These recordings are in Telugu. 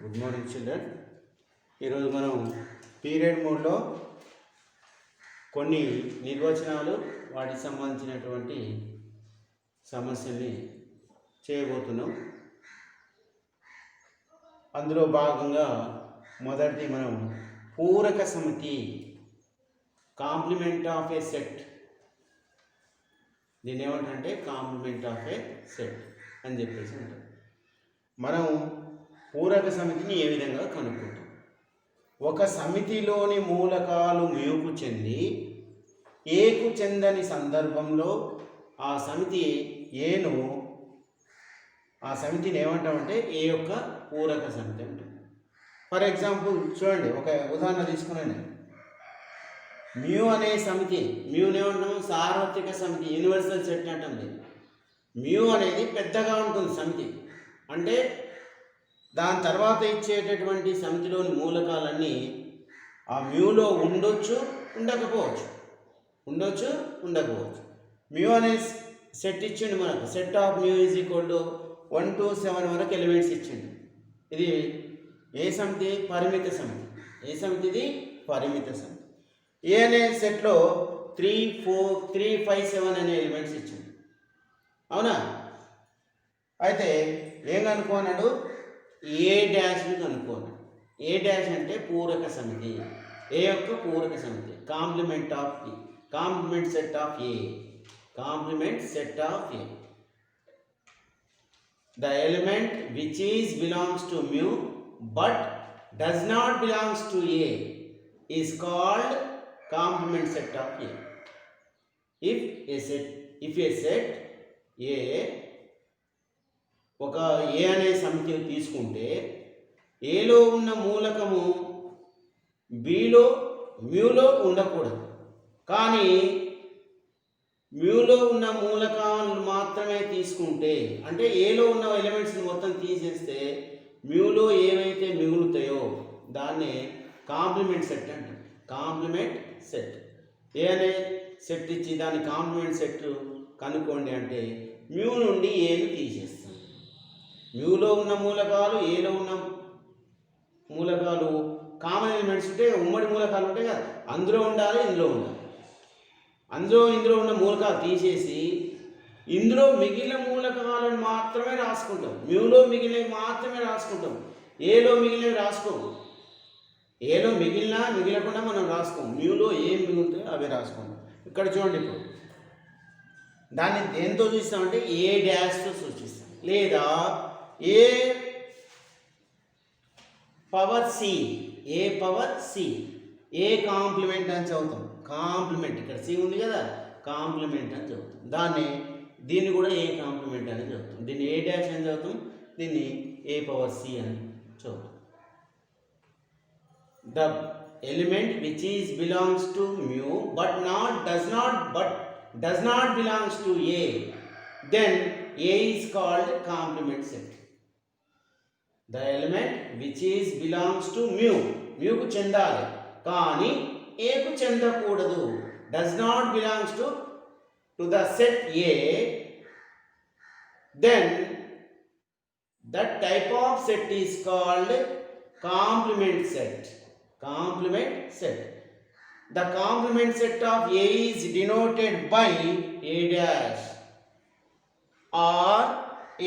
Good morning children. ఈరోజు మనం పీరియడ్ మోడ్లో కొన్ని నిర్వచనాలు వాటికి సంబంధించినటువంటి సమస్యల్ని చేయబోతున్నాం. అందులో భాగంగా మొదటిది మనం పూరక సమితి, కాంప్లిమెంట్ ఆఫ్ ఏ సెట్. దీన్ని ఏమంటారంటే కాంప్లిమెంట్ ఆఫ్ ఏ సెట్ అని చెప్పేసి అంటారు. మనం పూరక సమితిని ఏ విధంగా కనుక్కుంటాం? ఒక సమితిలోని మూలకాలు మ్యూకు చెంది ఏకు చెందని సందర్భంలో ఆ సమితిని ఏమంటామంటే ఏ యొక్క పూరక సమితి ఉంటుంది. ఫర్ ఎగ్జాంపుల్ చూడండి, ఒక ఉదాహరణ తీసుకునండి. మ్యూ అనే సమితి, మ్యూని ఏమంటాము? సార్వత్రిక సమితి, యూనివర్సల్ సెట్ అంటుంది. మ్యూ అనేది పెద్దగా ఉంటుంది సమితి, అంటే దాని తర్వాత ఇచ్చేటటువంటి సమితిలోని మూలకాలన్నీ ఆ మ్యూలో ఉండొచ్చు, ఉండకపోవచ్చు. మ్యూ అనే సెట్ ఇచ్చిండు మనకు. Set of mu is equal to 1 to 7 వరకు ఎలిమెంట్స్ ఇచ్చిండు. ఇది ఏ సమితి? పరిమిత సమితి. ఏ సమితి ఇది? పరిమిత సమితి. ఏ అనే సెట్లో 3, 4, 3, 5, 7 అనే ఎలిమెంట్స్ ఇచ్చిండు. అవునా? అయితే ఏం కనుక్కున్నాడు? ఏ డాష్ని కనుక్కోండి. ఏ డాష్ అంటే పూరక సమితి, ఏ యొక్క పూరక సమితి, complement set of A. The element which is belongs to mu but does not belongs to A is called complement set of A. If a set A ఒక ఏ అనే సమితిని తీసుకుంటే ఏలో ఉన్న మూలకము మ్యూలో ఉండకూడదు, కానీ మ్యూలో ఉన్న మూలకాలను మాత్రమే తీసుకుంటే, అంటే ఏలో ఉన్న ఎలిమెంట్స్ని మొత్తం తీసేస్తే మ్యూలో ఏవైతే మిగులుతాయో దాన్నే కాంప్లిమెంట్ సెట్ అంటారు. Complement set. ఏ అనే సెట్ ఇచ్చి దాని కాంప్లిమెంట్ సెట్ కనుక్కోండి అంటే మ్యూ నుండి ఏని తీసేస్తాం. మ్యూలో ఉన్న మూలకాలు, ఏలో ఉన్న మూలకాలు కామన్ ఎలిమెంట్స్ ఉంటే, ఉమ్మడి మూలకాలు ఉంటాయి కదా, అందులో ఉండాలి, ఇందులో ఉన్న మూలకాలు తీసేసి ఇందులో మిగిలిన మూలకాలను మాత్రమే రాసుకుంటాం. మ్యూలో మిగిలినవి మాత్రమే రాసుకుంటాం. ఏలో మిగిలినవి రాసుకోము. ఏలో మిగిలకుండా మనం రాసుకోము. మ్యూలో ఏం మిగులుతాయో అవి రాసుకుంటాం. ఇక్కడ చూడండి, ఇప్పుడు దాన్ని దేంతో చూస్తామంటే ఏ డాష్తో సూచిస్తాం, లేదా ఏ పవర్ సి, ఏ కాంప్లిమెంట్ అని చదువుతాం. కాంప్లిమెంట్, ఇక్కడ సి ఉంది కదా, కాంప్లిమెంట్ అని చదువుతాం. దీన్ని కూడా ఏ కాంప్లిమెంట్ అని చదువుతాం. దీన్ని ఏ డాష్ అని చదువుతాం, దీన్ని ఏ పవర్ సి అని చదువుతాం. The element which is belongs to mu but does not belongs to A, then A is called complement set. The element which is belongs to మ్యూకు చెందాలి, కానీ ఏకు చెందకూడదు. Does not belongs to the set A, then that type of set is called complement set. The complement set of A is denoted by A dash or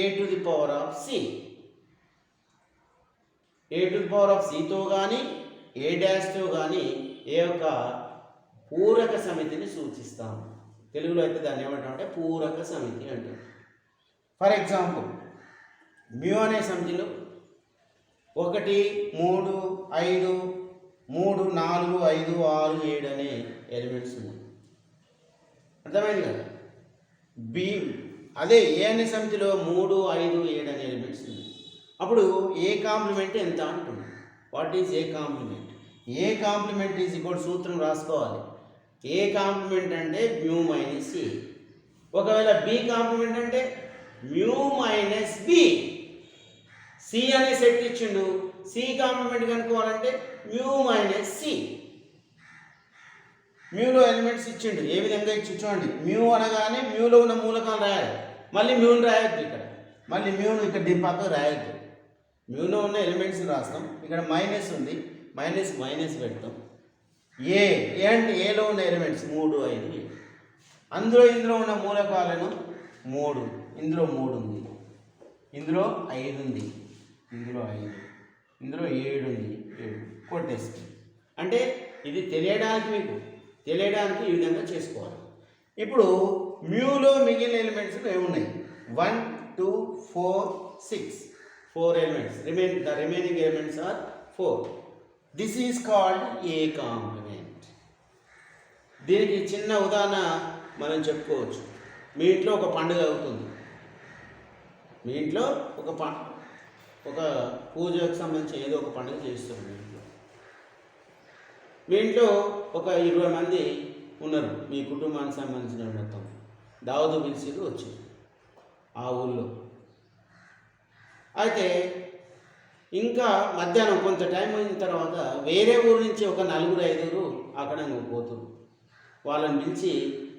A to the power of C. A to the power of సితో కానీ ఏ డాష్తో కానీ ఏ యొక్క పూరక సమితిని సూచిస్తాం. తెలుగులో అయితే దాన్ని ఏమంటామంటే పూరక సమితి అంటారు. ఫర్ ఎగ్జాంపుల్, మ్యూ అనే సమితిలో 1, 3, 5, 3, 4, 5, 6, 7 అనే ఎలిమెంట్స్ ఉన్నాయి. అర్థమైంది కదా? అదే ఏ అనే సమితిలో 3, 5, 7 అనే ఎలిమెంట్స్ ఉన్నాయి. అప్పుడు ఏ కాంప్లిమెంట్ ఎంత అంటున్నాం? What is A complement? A complement is equal సూత్రం రాసుకోవాలి. ఏ కాంప్లిమెంట్ అంటే మ్యూ మైనస్ ఏ. ఒకవేళ బి కాంప్లిమెంట్ అంటే మ్యూ మైనస్ బి. సి అనే సెట్ ఇచ్చిండు, సి కాంప్లిమెంట్ కనుక్కోవాలంటే మ్యూ మైనస్ సి. మ్యూలో ఎలిమెంట్స్ ఇచ్చిండు, ఏ విధంగా ఇచ్చి చూడండి. మ్యూ అనగానే మ్యూలో ఉన్న మూలకాలు రాయాలి, మళ్ళీ మ్యూని రాయొద్దు. ఇక్కడ మళ్ళీ మ్యూను ఇక్కడ దీని పక్కకు రాయొద్దు. మ్యూలో ఉన్న ఎలిమెంట్స్ రాస్తాం. ఇక్కడ మైనస్ ఉంది, మైనస్ మైనస్ పెడతాం. ఏ అంటే ఏలో ఉన్న ఎలిమెంట్స్ 3, 5, 7. ఇందులో ఉన్న మూలకాలను 3, ఇందులో 3 ఉంది, ఇందులో 5 ఉంది, ఇందులో 5, ఇందులో 7 ఉంది, 7 కొట్టేస్తుంది. అంటే ఇది తెలియడానికి ఈ విధంగా చేసుకోవాలి. ఇప్పుడు మ్యూలో మిగిలిన ఎలిమెంట్స్ ఏమున్నాయి? 1, 2, 4, 6. 4 elements. The remaining elements are 4. This is called a complement. దీనికి చిన్న ఉదాహరణ మనం చెప్పుకోవచ్చు. మీ ఇంట్లో ఒక పండుగ అవుతుంది. మీ ఇంట్లో ఒక పూజకు సంబంధించి ఏదో ఒక పండుగ చేస్తుంది. మీ ఇంట్లో ఒక 20 మంది ఉన్నారు. మీ కుటుంబానికి సంబంధించిన మొత్తం దావతు పిలిచిలు వచ్చారు ఆ ఊళ్ళో. అయితే ఇంకా మధ్యాహ్నం కొంత టైం అయిన తర్వాత వేరే ఊరు నుంచి ఒక 4, 5 అక్కడ పోతున్నారు. వాళ్ళని పిలిచి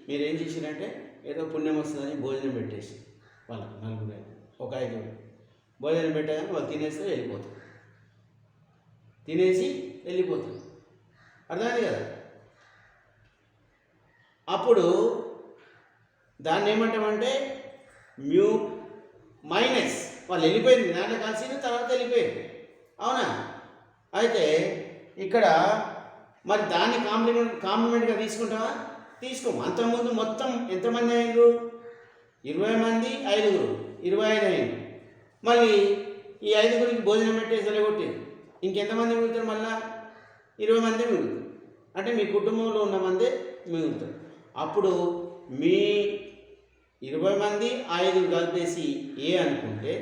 మీరేం చేసిరంటే ఏదో పుణ్యం వస్తుందని భోజనం పెట్టేసి వాళ్ళకి 4, 5, ఒక 5 భోజనం పెట్టగానే వాళ్ళు తినేసి వెళ్ళిపోతారు. అర్థమైంది కదా? అప్పుడు దాన్ని ఏమంటామంటే మ్యూ మైనస్. వాళ్ళు వెళ్ళిపోయింది, దాంట్లో కలిసి తర్వాత వెళ్ళిపోయింది. అవునా? అయితే ఇక్కడ మరి దాన్ని కాంప్లిమెంట్గా తీసుకుంటావా? తీసుకోము. అంతకుముందు మొత్తం ఎంతమంది అయ్యారు? 20 మంది, 5, 25 అయ్యారు. మళ్ళీ ఈ 5 భోజనం పెట్టేసి వెళ్ళగొట్టారు. ఇంకెంతమంది మిగులుతారు? మళ్ళీ 20 మంది మిగులుతారు. అంటే మీ కుటుంబంలో ఉన్న మంది మిగులుతారు. అప్పుడు మీ 20 మంది 5 కలిపేసి ఏ అనుకుంటే,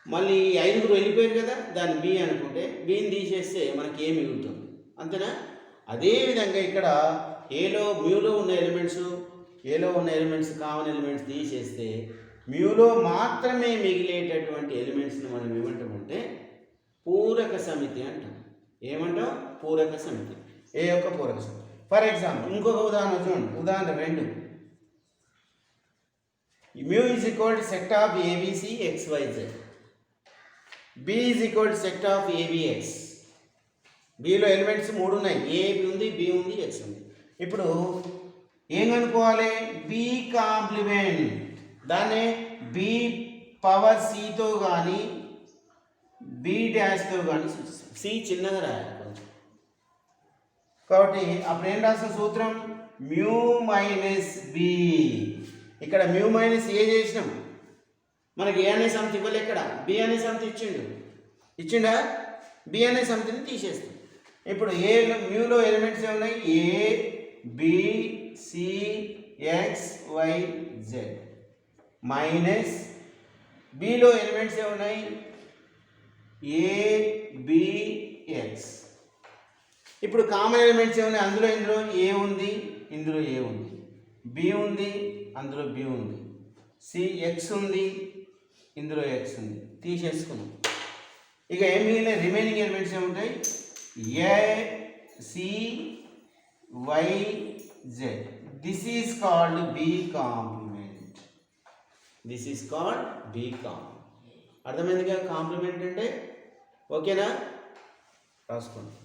మళ్ళీ 5 వెళ్ళిపోయారు కదా, దాన్ని బి అనుకుంటే బిని తీసేస్తే మనకి ఏ మిగులుతుంది. అంతేనా? అదేవిధంగా ఇక్కడ మ్యూలో ఉన్న ఎలిమెంట్స్ కామన్ ఎలిమెంట్స్ తీసేస్తే మ్యూలో మాత్రమే మిగిలేటటువంటి ఎలిమెంట్స్ని మనం ఏమంటామంటే పూరక సమితి అంటాం. ఏమంటాం? పూరక సమితి. ఏ యొక్క పూరక సమితి. ఫర్ ఎగ్జాంపుల్ ఇంకొక ఉదాహరణ చూడండి. ఉదాహరణ 2. Mu is equal to set of ABC XYZ. B is equal to set of ABX. బిలో ఎలిమెంట్స్ 3 ఉన్నాయి. ఏ ఉంది, బి ఉంది, ఎక్స్ ఉంది. ఇప్పుడు ఏం కనుక్కోవాలి? B complement. దాన్ని బి పవర్ సితో కానీ బి డాష్తో కానీ సూచిస్తాం. సి చిన్నగా రాయాలి కొంచెం. కాబట్టి అప్పుడు ఏం రాసిన సూత్రం? Mu minus B. ఇక్కడ మ్యూ మైనస్ ఏ చేసినాం, మనకి ఏ అనే సమితి ఇవ్వలే, ఇక్కడ బి అనే సమితి ఇచ్చిండా? బి అనే సమితిని తీసేస్తాం. ఇప్పుడు మ్యూలో ఎలిమెంట్స్ ఏమున్నాయి? A, B, C, X, Y, Z. Minus బిలో ఎలిమెంట్స్ ఏమున్నాయి? A, B, X. ఇప్పుడు కామన్ ఎలిమెంట్స్ ఏమున్నాయి? ఇందులో ఏ ఉంది, ఇందులో ఏ ఉంది. బి ఉంది, అందులో బి ఉంది. సి ఎక్స్ ఉంది, ఇందులో ఎక్స్ ఉంది. తీసేసుకున్నాం. ఇక ఏం మిగిలిన రిమైనింగ్ ఎలిమెంట్స్ ఏముంటాయి? A, C, Y, Z. This is called B complement. This is called B complement. అర్థమైందిగా కాంప్లిమెంట్ అంటే? ఓకేనా? రాసుకోండి.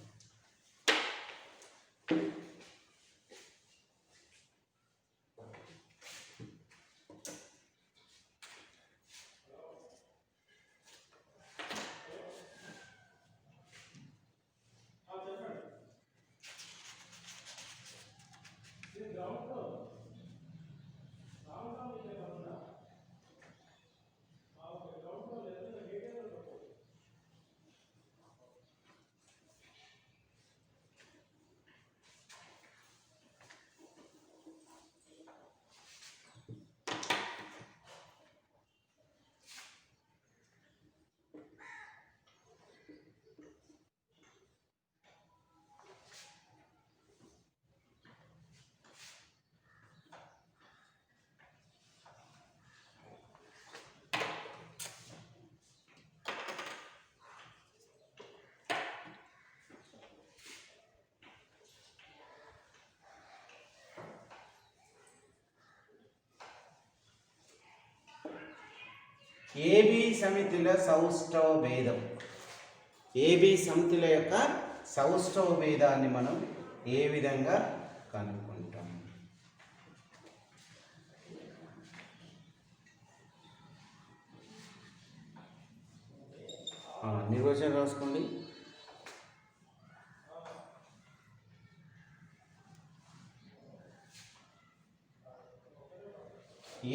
ఏబి సమితుల సౌష్ఠవ భేదం. ఏబి సమితుల యొక్క సౌష్ఠవ భేదాన్ని మనం ఏ విధంగా కనుక్కుంటాం? నిర్వచనం రాసుకోండి.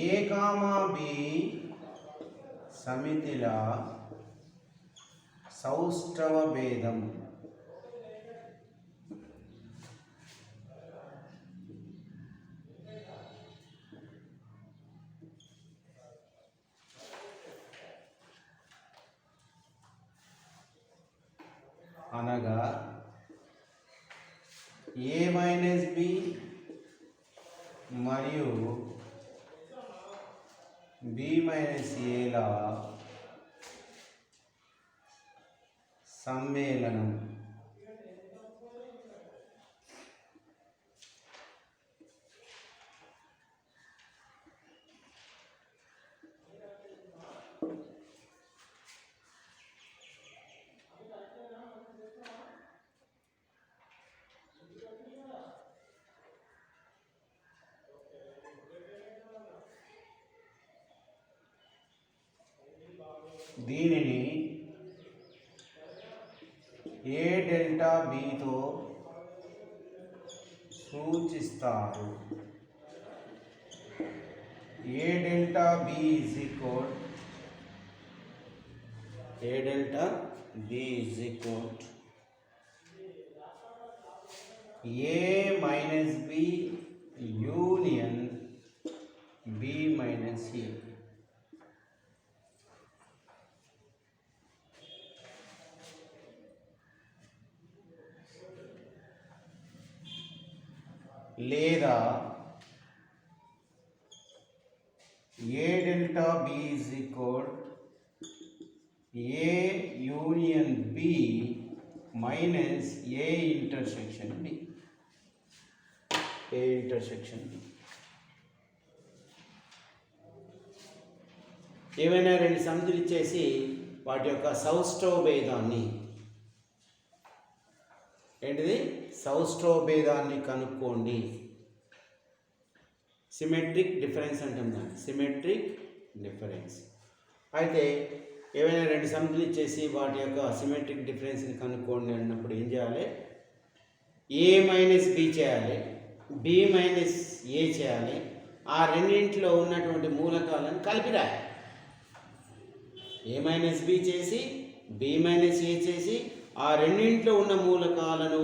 ఏ కామా బి సమితిల సౌష్ఠవ భేదం అనగా ఏ మైనస్ బి మరియు బి మైనస్ ఏల సమ్మేళనం. దీనిని ఏ డెల్టా బితో సూచిస్తారు. A delta B is equal A minus B union B minus A. లేదా A delta B is equal A union B minus A intersection B. ఏవైనా రెండు సమితులు ఇచ్చేసి వాటి యొక్క సౌష్ఠవ భేదాన్ని సౌష్ఠవ భేదాన్ని కనుక్కోండి. సిమెట్రిక్ డిఫరెన్స్ అంటాం దాన్ని, సిమెట్రిక్ డిఫరెన్స్. అయితే ఏవైనా రెండు సమితులు ఇచ్చేసి వాటి యొక్క సిమెట్రిక్ డిఫరెన్స్ని కనుక్కోండి అన్నప్పుడు ఏం చేయాలి? ఏ మైనస్ బి చేయాలి, బి మైనస్ ఏ చేయాలి. ఆ రెండింటిలో ఉన్నటువంటి మూలకాలను కలిపి రాయాలి. ఏ మైనస్ బి చేసి బి మైనస్ ఏ చేసి ఆ రెండింటిలో ఉన్న మూలకాలను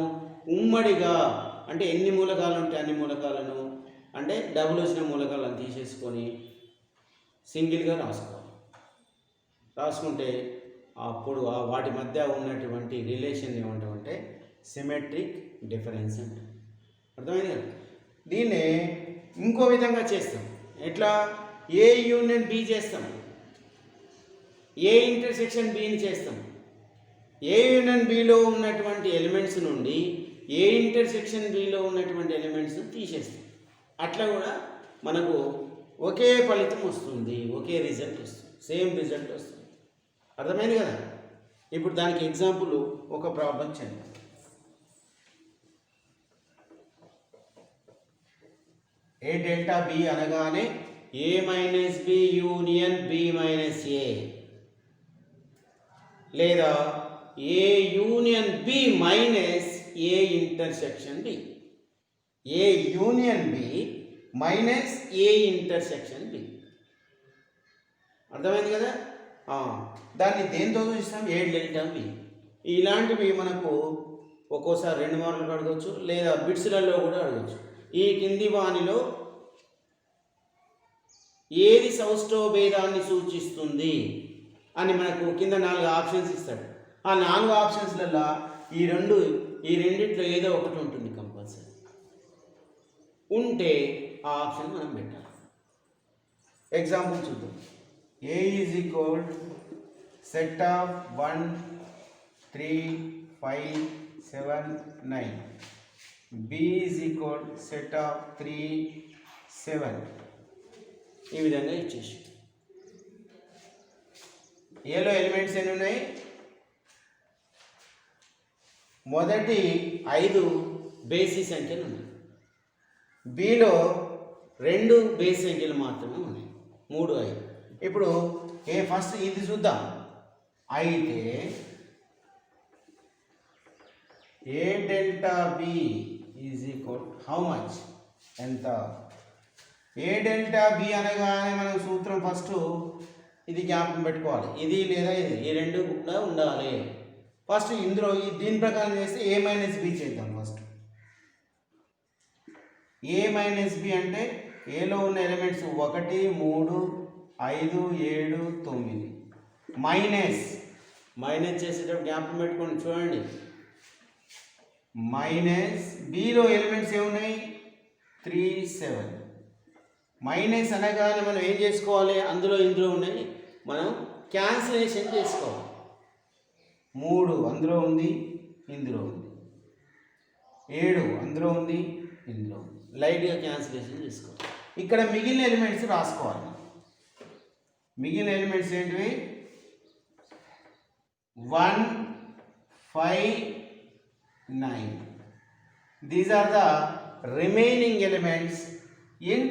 ఉమ్మడిగా, అంటే ఎన్ని మూలకాలు ఉంటే అన్ని మూలకాలను, అంటే డబుల్ వచ్చిన మూలకాలను తీసేసుకొని సింగిల్గా రాసుకుంటే అప్పుడు వాటి మధ్య ఉన్నటువంటి రిలేషన్ ఏమంటామంటే సిమెట్రిక్ డిఫరెన్స్ అంటే. అర్థమైంది కదా? దీన్నే ఇంకో విధంగా చేస్తాం. ఎట్లా? ఏ యూనియన్ బి చేస్తాం, ఏ ఇంటర్సెక్షన్ బిని చేస్తాం. ఏ యూనియన్ బిలో ఉన్నటువంటి ఎలిమెంట్స్ నుండి ఏ ఇంటర్సెక్షన్ బిలో ఉన్నటువంటి ఎలిమెంట్స్ తీసేస్తాం. అట్లా కూడా మనకు ఒకే ఫలితం వస్తుంది, ఒకే రిజల్ట్ వస్తుంది, సేమ్ రిజల్ట్ వస్తుంది. అర్థమైంది కదా? ఇప్పుడు దానికి ఎగ్జాంపుల్ ఒక ప్రాబ్లం చేద్దాం. ఏ డెల్టా బి అనగానే A minus B union B minus A, లేదా A union B minus A intersection B. A union B minus A intersection B. అర్థమైంది కదా? దాన్ని దేంతో చూస్తాం? A delta B. ఇలాంటివి మనకు ఒక్కోసారి 2 మార్కులు అడగవచ్చు, లేదా బిట్స్లలో కూడా అడగవచ్చు. ఈ కింది వానిలో ఏది సౌష్ఠవ భేదాన్ని సూచిస్తుంది అని మనకు కింద 4 ఆప్షన్స్ ఇస్తాడు. ఆ 4 ఆప్షన్స్లలో ఈ రెండిట్లో ఏదో ఒకటి ఉంటుంది కంపల్సరీ. ఉంటే ఆ ఆప్షన్ మనం పెట్టాలి. ఎగ్జాంపుల్ చూద్దాం. A is equal set of 1 3 5 7 9. B is equal set of 3 7. ఈ విధంగా ఇచ్చేసి ఏలో ఎలిమెంట్స్ ఎన్ని ఉన్నాయి? మొదటి 5 బేసి సంఖ్యలు ఉన్నాయి. బిలో 2 బేసి సంఖ్యలు మాత్రమే ఉన్నాయి, 3 5. ఇప్పుడు ఫస్ట్ ఇది చూద్దాం. అయితే A delta B is equal how much, ఎంత? ఏ డెల్టా బి అనగానే మనం సూత్రం ఫస్ట్ ఇది జ్ఞాపకం పెట్టుకోవాలి. ఇది లేదా ఇది, ఈ రెండు కూడా ఉండాలి. ఫస్ట్ ఇందులో దీని ప్రకారం చేస్తే ఏ మైనస్ బి చేద్దాం. ఫస్ట్ ఏ మైనస్ బి అంటే ఏలో ఉన్న ఎలిమెంట్స్ 1 3 5 7 9. మైనస్ చేసేటప్పుడు జ్ఞాపకం పెట్టుకోండి. చూడండి, మైనస్ బిలో ఎలిమెంట్స్ ఏమున్నాయి? 3 7. మైనస్ అనగానే మనం ఏం చేసుకోవాలి? అందులో ఇందులో ఉన్నాయి, మనం క్యాన్సిలేషన్ చేసుకోవాలి. 3 అందులో ఉంది, ఇందులో ఉంది. 7 అందులో ఉంది, ఇందులో ఉంది. లైట్గా క్యాన్సిలేషన్ చేసుకోవాలి. ఇక్కడ మిగిలిన ఎలిమెంట్స్ రాసుకోవాలి. మిగిలిన ఎలిమెంట్స్ ఏంటివి? 1 5 9. These are the remaining elements in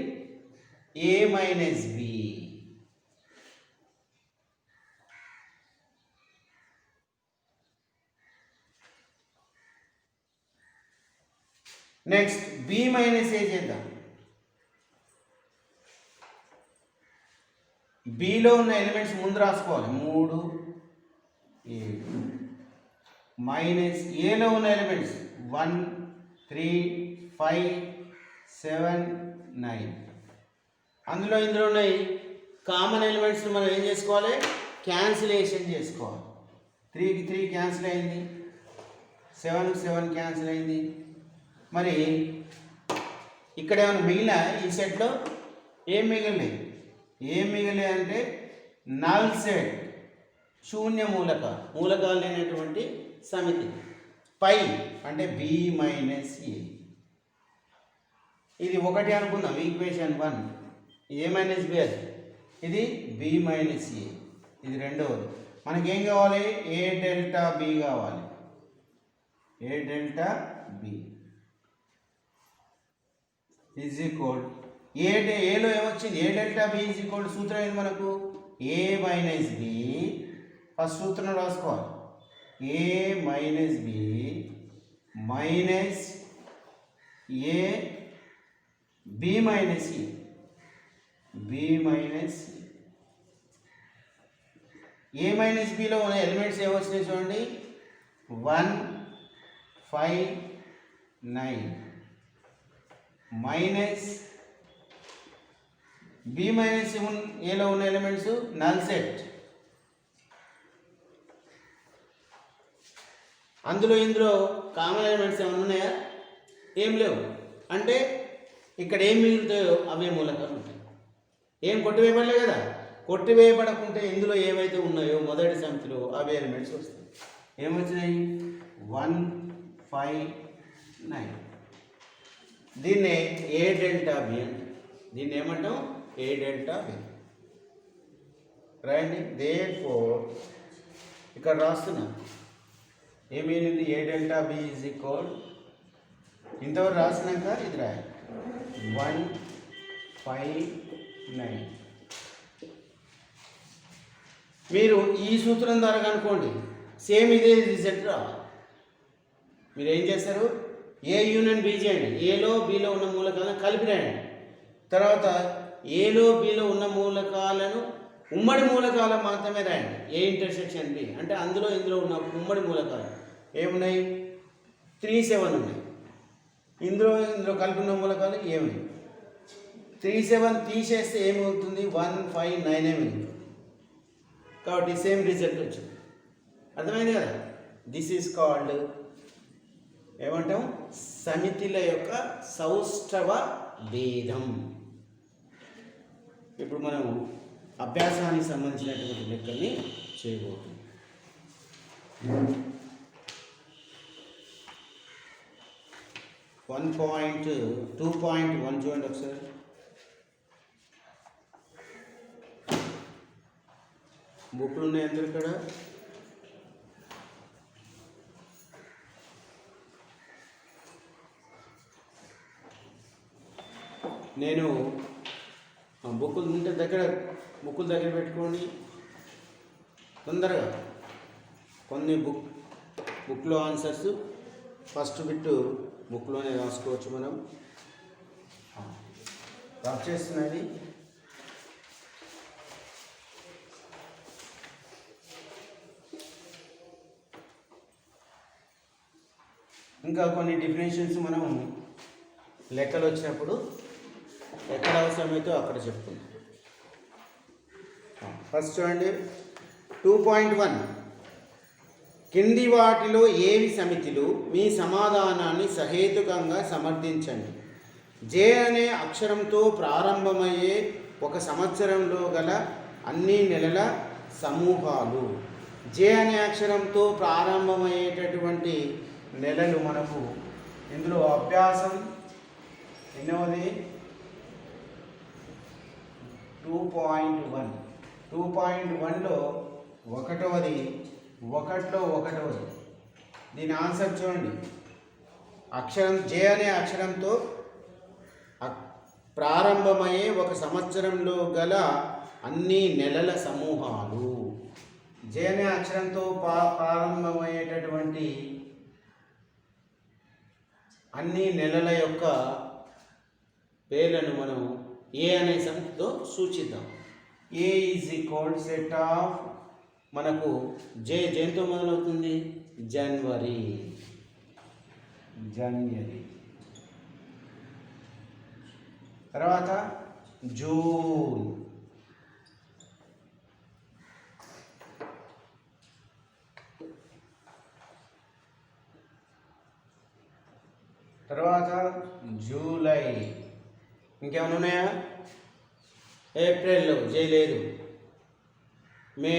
A minus B. Next B minus A చేద్దాం. బిలో ఉన్న ఎలిమెంట్స్ ముందు రాసుకోవాలి. 3 7 మైనస్ ఏలో ఉన్న ఎలిమెంట్స్ 1 3 5 7 9. అందులో ఇందులో ఉన్నాయి కామన్ ఎలిమెంట్స్ మనం ఏం చేసుకోవాలి? క్యాన్సిలేషన్ చేసుకోవాలి. 3కి 3 క్యాన్సిల్ అయింది, 7కి 7 క్యాన్సిల్ అయింది. మరి ఇక్కడ ఏమైనా మిగిలిన ఈ సెట్లో ఏం మిగిలినాయి? ఏం మిగిలినాయి అంటే నల్ సెట్, శూన్య మూలకాలు లేనటువంటి సమితి. పై అంటే బి మైనస్ ఏ. ఇది 1 అనుకుందాం, ఈక్వేషన్ 1. ఏ మైనస్ బి అది, ఇది బి మైనస్ ఏ. ఇది రెండవది. మనకేం కావాలి? ఏ డెల్టా బి కావాలి. A delta B is equal ఏలో ఏమొచ్చింది? A delta B is equal సూత్రం ఏంది మనకు? A minus B. ఫస్ట్ సూత్రం రాసుకోవాలి. A minus B minus A B minus E. B minus A minus బిలో ఉన్న ఎలిమెంట్స్ ఏమొచ్చినాయి చూడండి. 1 5 9 మైనస్ బి మైనస్ ఏలో ఉన్న ఎలిమెంట్స్ నల్ సెట్. అందులో ఇందులో కామన్ ఎలిమెంట్స్ ఏమైనా ఉన్నాయా? ఏం లేవు. అంటే ఇక్కడ ఏం మిగులుతాయో అవే మూలకాలు ఉంటాయి. ఏం కొట్టివేయబడలే కదా. కొట్టివేయబడకుంటే ఇందులో ఏవైతే ఉన్నాయో మొదటి సమితిలో అవే ఎలిమెంట్స్ వస్తాయి. ఏమొచ్చినాయి? 1 5 9. దీన్నే ఏ డెల్టా బి అంటే. దీన్ని ఏమంటాం? A delta B. Right. Therefore ఇక్కడ రాస్తున్నా ఏమేమింది? A delta B is equal ఇంతవరకు రాసినాక ఇది రాయాలి. 1 5 9. మీరు ఈ సూత్రం ద్వారా కనుక్కోండి, సేమ్ ఇదే రిజల్ట్ రావాలి. మీరు ఏం చేస్తారు? ఏ యూనియన్ బి చేయండి. ఏలో బిలో ఉన్న మూలకాలను కలిపి రాయండి. తర్వాత ఏలో బిలో ఉన్న మూలకాలను ఉమ్మడి మూలకాలు మాత్రమే రాయండి. ఏ ఇంటర్సెక్షన్ బి అంటే అందులో ఇందులో ఉన్న ఉమ్మడి మూలకాలు ఏమున్నాయి? 3 7 ఉన్నాయి. ఇందులో కలిపి ఉన్న మూలకాలు ఏమున్నాయి? 3 7 తీసేస్తే ఏమవుతుంది? 1 5 9 మిగులుతుంది. కాబట్టి సేమ్ రిజల్ట్ వచ్చింది. అర్థమైంది కదా. దిస్ ఈజ్ కాల్డ్ ఏమంటాం? సమితిల యొక్క సౌష్ఠవ భేదం. ఇప్పుడు మనం అభ్యాసానికి సంబంధించినటువంటి లెక్కల్ని చేయబోతున్నాం. 2.1 చూడండి ఒకసారి. బుక్లు ఉన్నాయి అందరు ఇక్కడ. నేను బుక్కులు ఉంటే బుక్కుల దగ్గర పెట్టుకొని తొందరగా కొన్ని బుక్లో ఆన్సర్స్ ఫస్ట్ బిట్టు బుక్లోనే రాసుకోవచ్చు. మనం రఫ్ చేస్తున్నది ఇంకా కొన్ని డిఫినేషన్స్ మనం లెక్కలు వచ్చినప్పుడు ఎక్కడ అవసరమైతే అక్కడ చెప్పుకుందాం. ఫస్ట్ చూడండి 2.1 కింది వాటిలో ఏవి సమితిలు? మీ సమాధానాన్ని సహేతుకంగా సమర్థించండి. జే అనే అక్షరంతో ప్రారంభమయ్యే ఒక సంవత్సరంలో గల అన్ని నెలల సమూహాలు. జే అనే అక్షరంతో ప్రారంభమయ్యేటటువంటి నెలలు మనకు ఇందులో అభ్యాసం ఎన్నోది 2.1లో ఒకటవది. దీని ఆన్సర్ చూడండి. అక్షరం జే అనే అక్షరంతో ప్రారంభమయ్యే ఒక సంవత్సరంలో గల అన్ని నెలల సమూహాలు. జే అనే అక్షరంతో ప్రారంభమయ్యేటటువంటి అన్ని నెలల యొక్క పేర్లను మనం ఏ అనే సమితితో సూచిద్దాం. ఏ ఈజ్ ఈక్వల్ సెట్ ఆఫ్ మనకు జేతో మొదలవుతుంది జనవరి, తర్వాత జూన్, తర్వాత జూలై, ఇంకేమైనా ఉన్నాయా? ఏప్రిల్లో జే లేదు, May,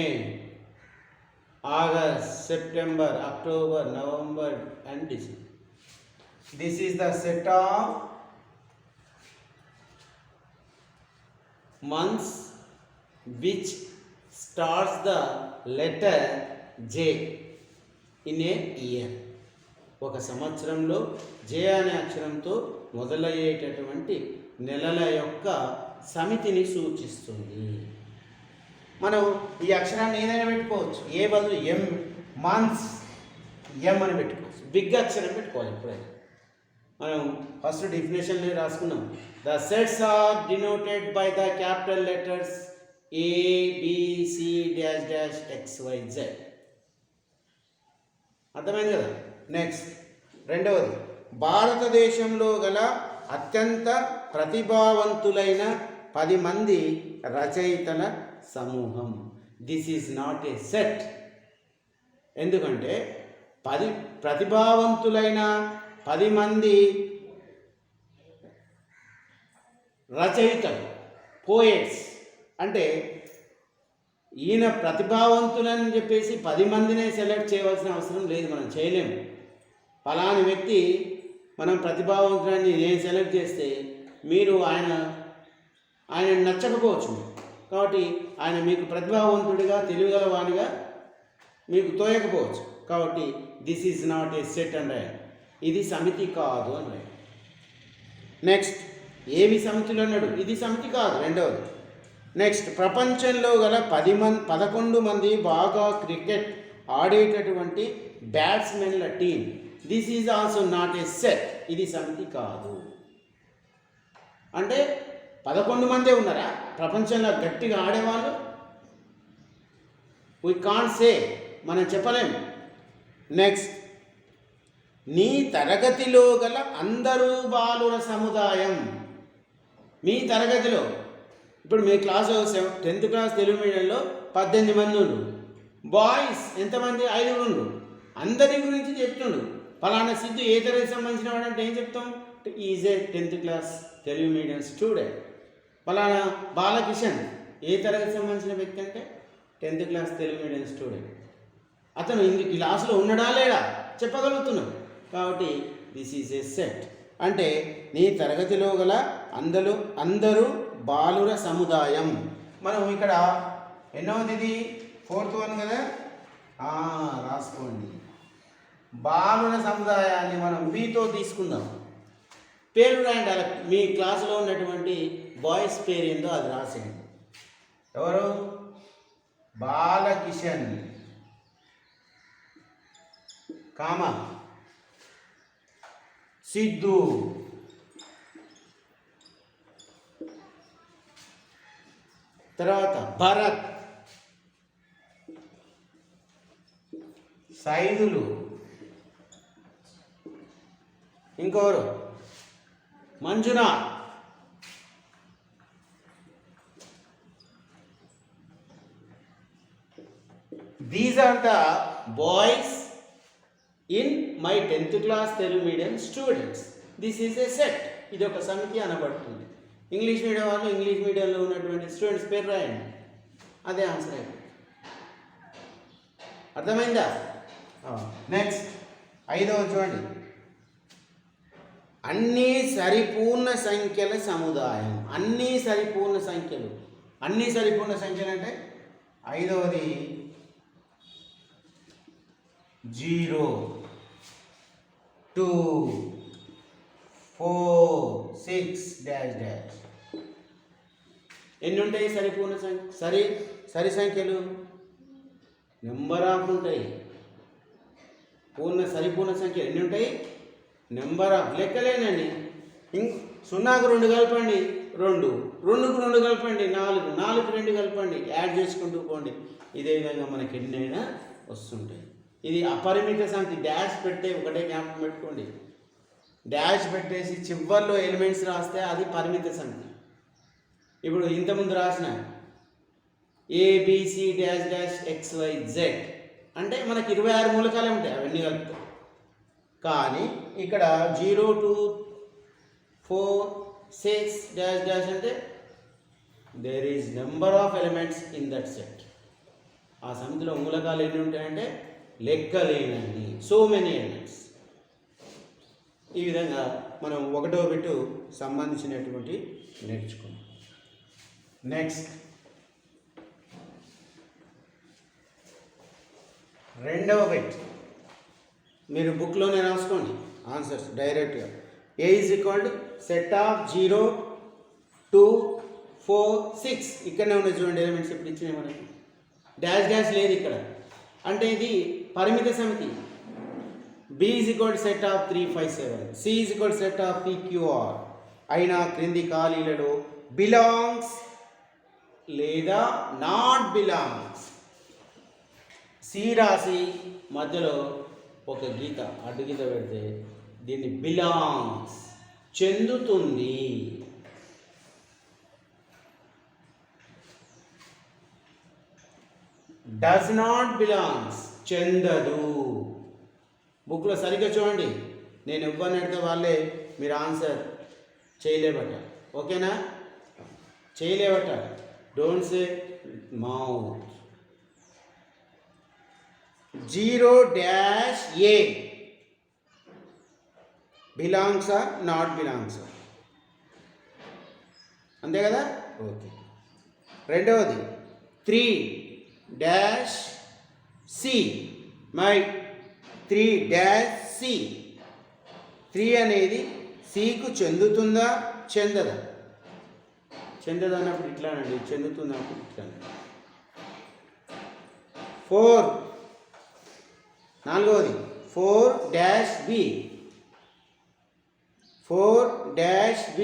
August, September, October, November and December. This is the set of months which starts the letter J in a year. ఒక సంవత్సరంలో జే అనే అక్షరంతో మొదలయ్యేటటువంటి నెలల యొక్క సమితిని సూచిస్తుంది. మనం ఈ అక్షరాన్ని ఏదైనా పెట్టుకోవచ్చు. ఏ బదులు ఎం, మంత్స్ ఎం అని పెట్టుకోవచ్చు. బిగ్ అక్షరం పెట్టుకోవాలి ఎప్పుడైనా. మనం ఫస్ట్ డెఫినేషన్లో రాసుకున్నాం. The sets are denoted by the capital letters ABCD-XYZ. అర్థమైంది కదా? నెక్స్ట్ రెండవది, భారతదేశంలో గల అత్యంత ప్రతిభావంతులైన 10 మంది రచయితల సమూహం. This is not a set. ఎందుకంటే ప్రతిభావంతులైన 10 మంది రచయితలు, పోయెట్స్ అంటే ఈయన ప్రతిభావంతులని చెప్పేసి 10 మందినే సెలెక్ట్ చేయవలసిన అవసరం లేదు. మనం చేయలేము. ఫలాని వ్యక్తి మనం ప్రతిభావంతులని నేను సెలెక్ట్ చేస్తే మీరు ఆయన నచ్చకపోవచ్చు. కాబట్టి ఆయన మీకు ప్రతిభావంతుడిగా, తెలివిగలవాడిగా మీకు తోయకపోవచ్చు. కాబట్టి this is not a set and ఇది సమితి కాదు అని. నెక్స్ట్ ఏవి సమితిలో అన్నాడు? ఇది సమితి కాదు. రెండవది. నెక్స్ట్ ప్రపంచంలో గల 11 మంది బాగా క్రికెట్ ఆడేటటువంటి బ్యాట్స్మెన్ల team. This is also not a set. ఇది సమితి కాదు. అంటే 11 మందే ఉన్నారా ప్రపంచంలో గట్టిగా ఆడేవాళ్ళు? వీ కాంట్ సే, మనం చెప్పలేము. నెక్స్ట్, నీ తరగతిలో గల అందరూ బాలుర సముదాయం. మీ తరగతిలో ఇప్పుడు మీ క్లాస్ 10th క్లాస్ తెలుగు మీడియంలో 18 మంది ఉండు. బాయ్స్ ఎంతమంది? 5 ఉండు. అందరి గురించి చెప్తుండు. ఫలానా సిద్ధు ఏ తరగతి సంబంధించిన వాడు అంటే ఏం చెప్తాం? Is a 10th class Telugu medium student. ఫలానా బాలకిషన్ ఏ తరగతి సంబంధించిన వ్యక్తి అంటే 10th class Telugu medium student. అతను ఈ క్లాసులో ఉన్నాడా లేడా చెప్పగలుగుతున్నాం. కాబట్టి దిస్ ఈజ్ ఏ సెట్. అంటే నీ తరగతిలో గల అందరూ బాలుర సముదాయం. మనం ఇక్కడ ఎన్నోది? ఇది 4th వన్ కదా, రాసుకోండి. బాలుల సముదాయాన్ని మనం బీతో తీసుకుందాం. పేరు రాయండి. అలా మీ క్లాసులో ఉన్నటువంటి బాయ్స్ పేరు ఏందో అది రాసేయండి. ఎవరు? బాలకిషన్, కామ, సిద్ధు, తర్వాత భరత్, సైదులు, ఇంకొకరు Manjunath, these are the boys in my 10th class Telugu medium students. This is a set. ఇది ఒక సమితి అనబడుతుంది. ఇంగ్లీష్ మీడియం వాళ్ళు ఇంగ్లీష్ మీడియంలో ఉన్నటువంటి స్టూడెంట్స్ పేరు రాయండి. అదే ఆన్సర్ అయిపోయింది. అర్థమైందా? నెక్స్ట్ 5వ చూడండి. అన్ని సరిపూర్ణ సంఖ్యల సముదాయం. అన్ని సరిపూర్ణ సంఖ్యలు. అన్ని సరిపూర్ణ సంఖ్యలు అంటే 5వది 0, 2, 4, 6 డాష్ డాష్. ఎన్ని ఉంటాయి సరిపూర్ణ సంఖ్య? సరి సంఖ్యలు నెంబర్ ఆఫ్ ఉంటాయి. సరిపూర్ణ సంఖ్య ఎన్ని ఉంటాయి? Number of. లెక్కలేనండి. 0కు 2 కలపండి 2, 2కు 2 కలపండి 4, 4కు 2 కలపండి, యాడ్ చేసుకుంటూ పోండి. ఇదే విధంగా మనకి ఎన్నైనా వస్తుంటాయి. ఇది అపరిమిత సమితి. డాష్ పెడితే ఒకటే జ్ఞాపకం పెట్టుకోండి. డాష్ పెట్టేసి చివర్లో ఎలిమెంట్స్ రాస్తే అది పరిమిత సమితి. ఇప్పుడు ఇంతకుముందు రాసిన ABC డాష్ డాష్ XYZ అంటే మనకి 26 మూలకాలే ఉంటాయి అవన్నీ కలుపుతాయి. కానీ ఇక్కడ 0, 2, 4, 6 డాష్ డాష్ అంటే there is number of elements in that set. ఆ సమితిలో మూలకాలు ఎన్ని ఉంటాయంటే లెక్కలేనండి. So many elements. ఈ విధంగా మనం 1వ బిట్టు సంబంధించినటువంటి నేర్చుకున్నాం. నెక్స్ట్ 2వ బిట్. మీరు బుక్లోనే రాసుకోండి ఆన్సర్స్ డైరెక్ట్గా. A is equal to set of 0, 2, 4, 6. ఇక్కడనే ఉన్నాయి చూడండి ఎలిమెంట్స్. ఇప్పుడు ఇచ్చినాయి మనకి. డాష్ డాష్ లేదు ఇక్కడ. అంటే ఇది పరిమిత సమితి. B is equal to set of 3, 5, 7. C is equal to set of PQR. అయినా క్రింది ఖాళీలలో బిలాంగ్స్ లేదా నాట్ బిలాంగ్స్. సి రాసి మధ్యలో ఒక గీత అడ్డు గీత పెడితే దీన్ని బిలాంగ్స్ చెందుతుంది. డస్ నాట్ బిలాంగ్స్ చెందదు. బుక్లో సరిగ్గా చూడండి. నేను ఇవ్వని అడిగితే వాళ్ళే మీరు ఆన్సర్ చేయలేబట్ట. ఓకేనా? చేయలేబట్ట. Don't say mouth. 0 dash A బిలాంగ్సా నాట్ బిలాంగ్సా? అంతే కదా? ఓకే. 2వది 3 dash C. My 3 dash C. 3 అనేది Cకు చెందుతుందా చెందదా? చెందదు అన్నప్పుడు ఇట్లానండి, చెందుతుంది అన్నప్పుడు ఇట్లా. 4 4వది 4 డాష్ B. 4 dash B.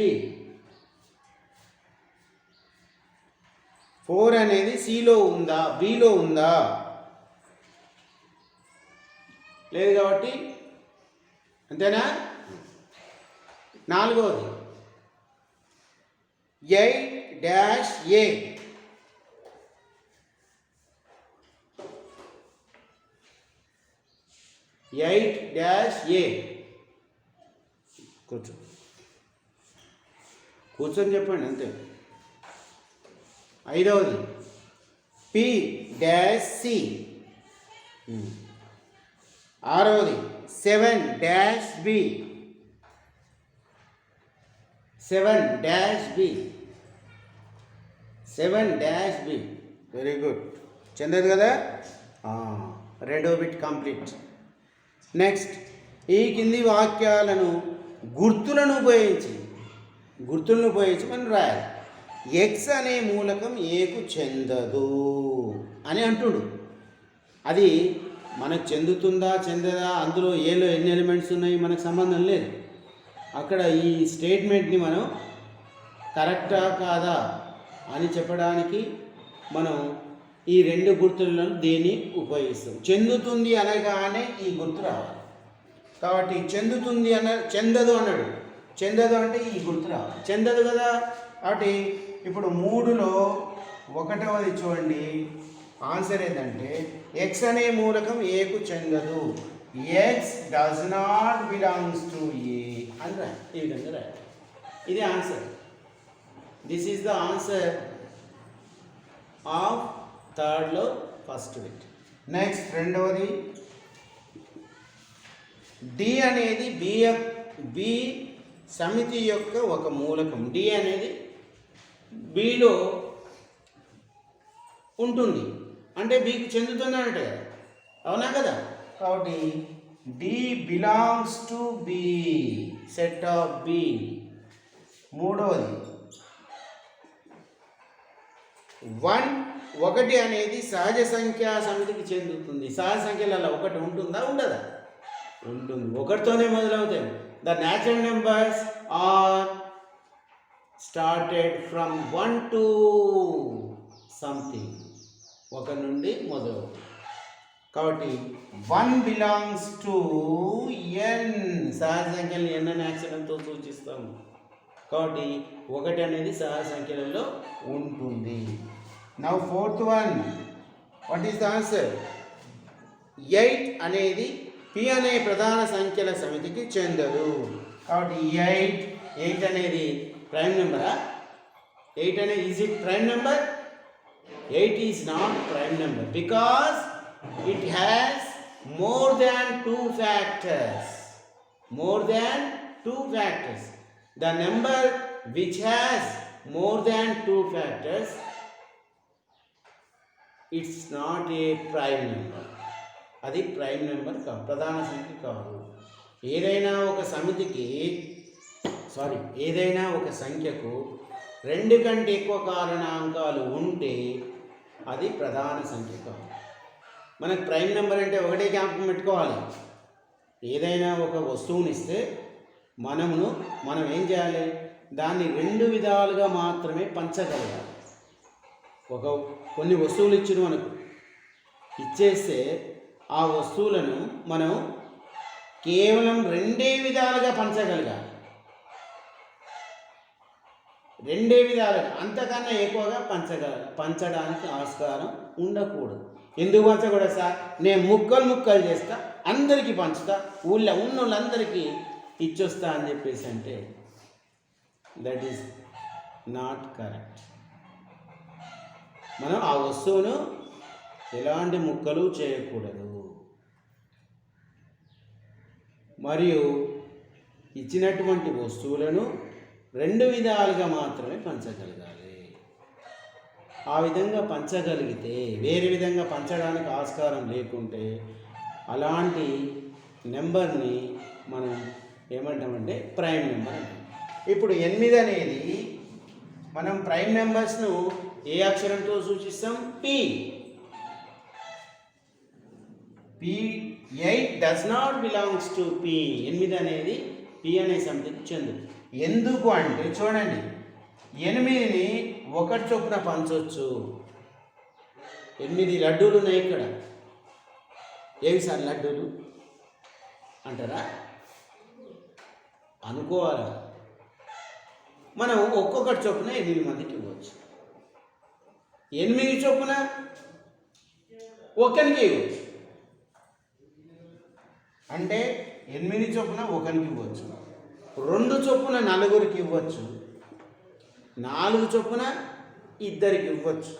4 అనేది Cలో ఉందా Bలో ఉందా? లేదు కాబట్టి అంతేనా? 4వది 8 డాష్ A. 8 dash A. కూర్చొని చెప్పండి అంతే. 5వది P dash C. 6వది 7 dash B. 7 dash B. 7 dash B. Very good. చెందదు కదా. రెండో బిట్ కంప్లీట్. నెక్స్ట్, ఈ కింది వాక్యాలను గుర్తులను ఉపయోగించి మనం రాయాలి. ఎక్స్ అనే మూలకం ఏకు చెందదు అని అంటుడు. అది మనకు చెందుతుందా చెందదా, అందులో ఏలో ఎన్ని ఎలిమెంట్స్ ఉన్నాయి మనకు సంబంధం లేదు. అక్కడ ఈ స్టేట్మెంట్ని మనం కరెక్టా కాదా అని చెప్పడానికి మనం ఈ రెండు గుర్తులను దేన్ని ఉపయోగిస్తాం. చెందుతుంది అనగానే ఈ గుర్తు రావాలి. కాబట్టి చెందుతుంది చెందదు అన్నాడు. చెందదు అంటే ఈ గుర్తు రావాలి. చెందదు కదా. కాబట్టి ఇప్పుడు 3లో 1వది చూడండి. ఆన్సర్ ఏంటంటే ఎక్స్ అనే మూలకం ఏకు చెందదు. X does not belongs to A అని రాయాలి. ఈ విధంగా రాయాలి. ఇది answer. This is the answer of థర్డ్లో ఫస్ట్ బిట్. నెక్స్ట్ రెండవది, డి అనేది బి సమితి యొక్క ఒక మూలకం. డి అనేది బిలో ఉంటుంది అంటే బికి చెందుతుంది అంటే కదా, అవునా కదా. కాబట్టి D belongs to B, set of B. మూడవది, 1 అనేది సహజ సంఖ్యా సమితికి చెందుతుంది. సహజ సంఖ్యలలో 1 ఉంటుందా ఉండదా? ఉంటుంది. 1తోనే మొదలవుతాయి. The natural numbers are started from 1 to something, 1 నుండి మొదలవుతుంది. కాబట్టి 1 బిలాంగ్స్ టు ఎన్. సహజ సంఖ్యలను ఎన్ అనే అక్షరంతో సూచిస్తాము. కాబట్టి 1 అనేది సహజ సంఖ్యలలో ఉంటుంది. Now fourth one, what is the answer? 8 అనేది పి అనే ప్రధాన సంఖ్యల సమితికి చెందదు. కాబట్టి 8 అనేది ప్రైమ్ నెంబరా? 8 అనేది is it prime number? 8 is not prime number because it has more than 2 factors. More than 2 factors. The number which has more than 2 factors, it's not a prime number. అది ప్రైమ్ నెంబర్ కాదు, ప్రధాన సంఖ్య కాదు. ఏదైనా ఒక సంఖ్యకు 2 కంటే ఎక్కువ కారణాంకాలు ఉంటే అది ప్రధాన సంఖ్య కాదు. మనకు ప్రైమ్ నెంబర్ అంటే ఒకటే జ్ఞాపకం పెట్టుకోవాలి. ఏదైనా ఒక వస్తువుని ఇస్తే మనం ఏం చేయాలి? దాన్ని 2 విధాలుగా మాత్రమే పంచగలగాలి. కొన్ని వస్తువులు ఇచ్చిన మనకు ఇచ్చేస్తే ఆ వస్తువులను మనం కేవలం 2 విధాలుగా పంచగలగాలి. 2 విధాలుగా, అంతకన్నా ఎక్కువగా పంచడానికి ఆస్కారం ఉండకూడదు. ఎందుకు పంచకూడదు సార్? నేను ముక్కలు చేస్తా, అందరికీ పంచుతా, ఊళ్ళో ఉన్న వాళ్ళందరికీ ఇచ్చొస్తా అని చెప్పేసి అంటే దట్ ఈస్ నాట్ కరెక్ట్. మనం ఆ వస్తువును ఎలాంటి ముక్కలు చేయకూడదు. మరియు ఇచ్చినటువంటి వస్తువులను 2 విధాలుగా మాత్రమే పంచగలగాలి. ఆ విధంగా పంచగలిగితే, వేరే విధంగా పంచడానికి ఆస్కారం లేకుంటే అలాంటి నెంబర్ని మనం ఏమంటామంటే ప్రైమ్ నెంబర్ అంటాం. ఇప్పుడు 8 అనేది మనం ప్రైమ్ నెంబర్స్ను ఏ అక్షరంతో సూచిస్తాం? P. 8 does not belongs to P. 8 అనేది పి అనే సమితికి చెందదు. ఎందుకు అంటే చూడండి, 8ని 1 చొప్పున పంచవచ్చు. 8 లడ్డూలు ఉన్నాయి ఇక్కడ. ఏవి సార్ లడ్డూలు అంటారా? అనుకోవాలా? మనం ఒక్కొక్కటి చొప్పున 8 మందికి ఇవ్వచ్చు. 8 చొప్పున 1కి ఇవ్వచ్చు. అంటే 8 చొప్పున 1కి ఇవ్వచ్చు, 2 చొప్పున 4కి ఇవ్వచ్చు, 4 చొప్పున 2కి ఇవ్వచ్చు.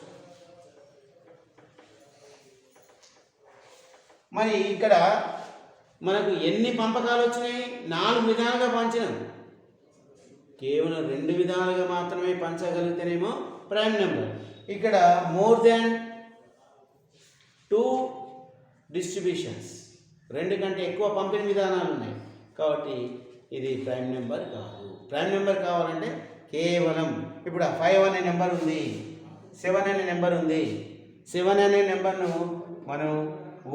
మరి ఇక్కడ మనకు ఎన్ని పంపకాలు వచ్చినాయి? 4 విధాలుగా పంచినాం. కేవలం 2 విధాలుగా మాత్రమే పంచగలిగితేనేమో ప్రైమ్ నెంబర్. ఇక్కడ మోర్ దాన్ 2 డిస్ట్రిబ్యూషన్స్, 2 కంటే ఎక్కువ పంపిణీ విధానాలు ఉన్నాయి కాబట్టి ఇది ప్రైమ్ నెంబర్ కాదు. ప్రైమ్ నెంబర్ కావాలంటే కేవలం ఇప్పుడు 5 అనే నెంబర్ ఉంది, 7 అనే నెంబర్ ఉంది. 7 అనే నెంబర్ను మనం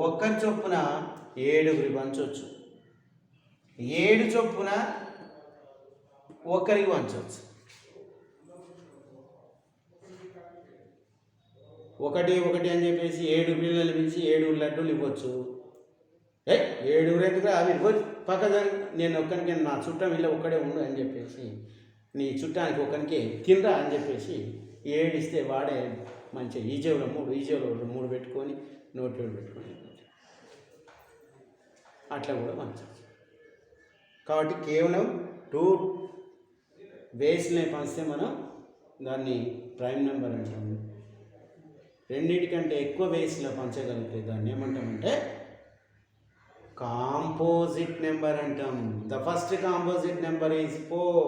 ఒక్కరి చొప్పున 7 పంచవచ్చు, 7 చొప్పున ఒక్కరికి పంచవచ్చు. 1 1 అని చెప్పేసి 7 పిల్లలు పిలిచి 7 లడ్డూలు ఇవ్వచ్చు. 7 ఎందుకు అవి పక్క నేను ఒక్కరికి నా చుట్టం వీళ్ళ ఒక్కడే ఉండు అని చెప్పేసి నీ చుట్టానికి ఒక్కరికి తినరా అని చెప్పేసి 7 ఇస్తే వాడే మంచిగా ఈ జేబులో 3 ఈ జేబులో 3 పెట్టుకొని నోట్లో పెట్టుకొని అట్లా కూడా పంచవచ్చు. కాబట్టి కేవలం 2 వేస్నే పంచితే మనం దాన్ని ప్రైమ్ నెంబర్ అంటాము. 2 కంటే ఎక్కువ వేస్లో పంచగలిగితే దాన్ని ఏమంటామంటే కాంపోజిట్ నెంబర్ అంటాం. The first composite number is 4,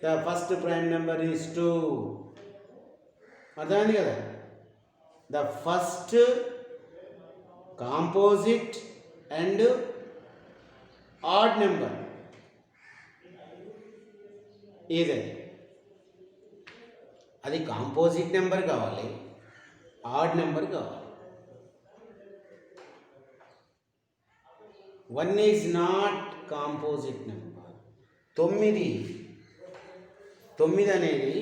the first prime number is 2. అర్థమైంది కదా. The first composite and odd number ఏదది, అది కాంపోజిట్ నెంబర్ కావాలి, ఆడ్ నెంబర్ కావాలి. 1 ఈజ్ నాట్ కాంపోజిట్ నెంబర్. 9 అనేది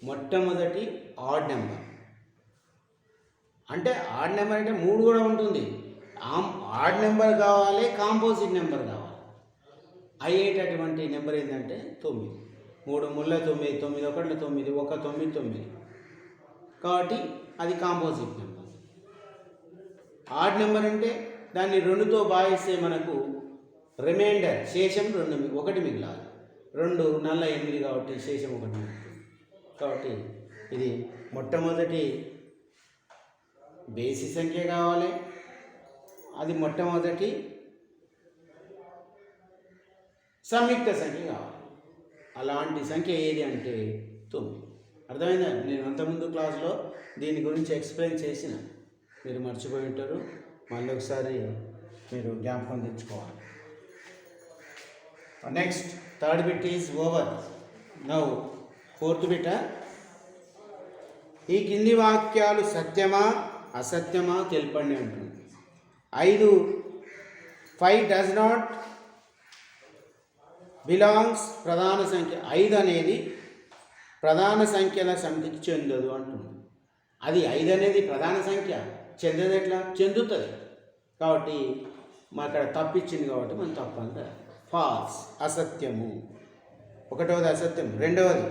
మొట్టమొదటి ఆడ్ నెంబర్. అంటే ఆడ్ నెంబర్ అంటే 3 కూడా ఉంటుంది. ఆడ్ నెంబర్ కావాలి, కాంపోజిట్ నెంబర్ కావాలి. అయ్యేటటువంటి నెంబర్ ఏంటంటే 9. 3 ముళ్ళ 9, 9 ఒకటి 9, 1 9 9. కాబట్టి అది కాంపోజిట్ నెంబర్. ఆడ్ నెంబర్ అంటే దాన్ని 2తో భాగిస్తే మనకు రిమైండర్ శేషం 1 మిగిలాలి. 2 నల్ల 8 కాబట్టి శేషం 1 మిగులుతుంది. కాబట్టి ఇది మొట్టమొదటి బేసి సంఖ్య కావాలి, అది మొట్టమొదటి సంయుక్త సంఖ్య కావాలి. అలాంటి సంఖ్య ఏది అంటే 9. అర్థమైందా? నేను అంతకుముందు క్లాస్లో దీని గురించి ఎక్స్ప్లెయిన్ చేసిన, మీరు మర్చిపోయి ఉంటారు. మళ్ళీ ఒకసారి మీరు జ్ఞాపకం తెచ్చుకోవాలి. Next third bit is over. Now fourth bit. ఈ కింది వాక్యాలు సత్యమా అసత్యమా తెలపండి అంటుంది. 5 డస్ నాట్ బిలాంగ్స్ ప్రధాన సంఖ్య. 5 అనేది ప్రధాన సంఖ్యల సమితికి చెందదు అంటుంది. అది 5 అనేది ప్రధాన సంఖ్య, చెందదు ఎట్లా? చెందుతుంది. కాబట్టి మా అక్కడ తప్పిచ్చింది కాబట్టి మనం తప్పంత ఫాల్స్, అసత్యము. 1వది అసత్యం. 2వది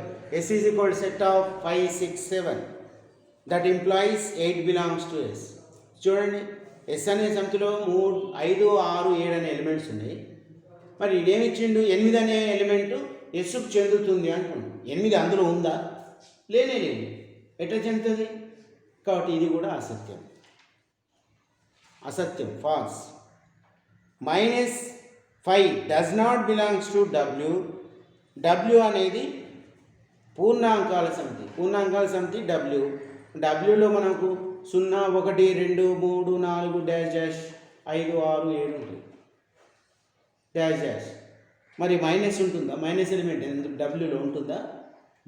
S is equal set of 5 6 7 that implies 8 belongs to S. చూడండి, S అనే సమితిలో 3 5 6 7 అనే ఎలిమెంట్స్ ఉన్నాయి. మరి ఇదేమి ఇచ్చిండు? 8 అనే ఎలిమెంట్ ఎస్కు చెందుతుంది అంటున్నాడు. 8 అందులో ఉందా? లేనే లేదు. ఎట్లా చెందుతుంది? కాబట్టి ఇది కూడా అసత్యం. అసత్యం, false. -5 does not belongs to W. W అనేది పూర్ణాంకాల సమితి. పూర్ణాంకాల సమితి W. Wలో మనకు 0 1 2 3 4 డాష్ డాష్ 5 6 7 ఉంటుంది. Dash dash. మరి మైనస్ ఉంటుందా? మైనస్ ఎలిమెంట్ ఎందుకు Wలో ఉంటుందా?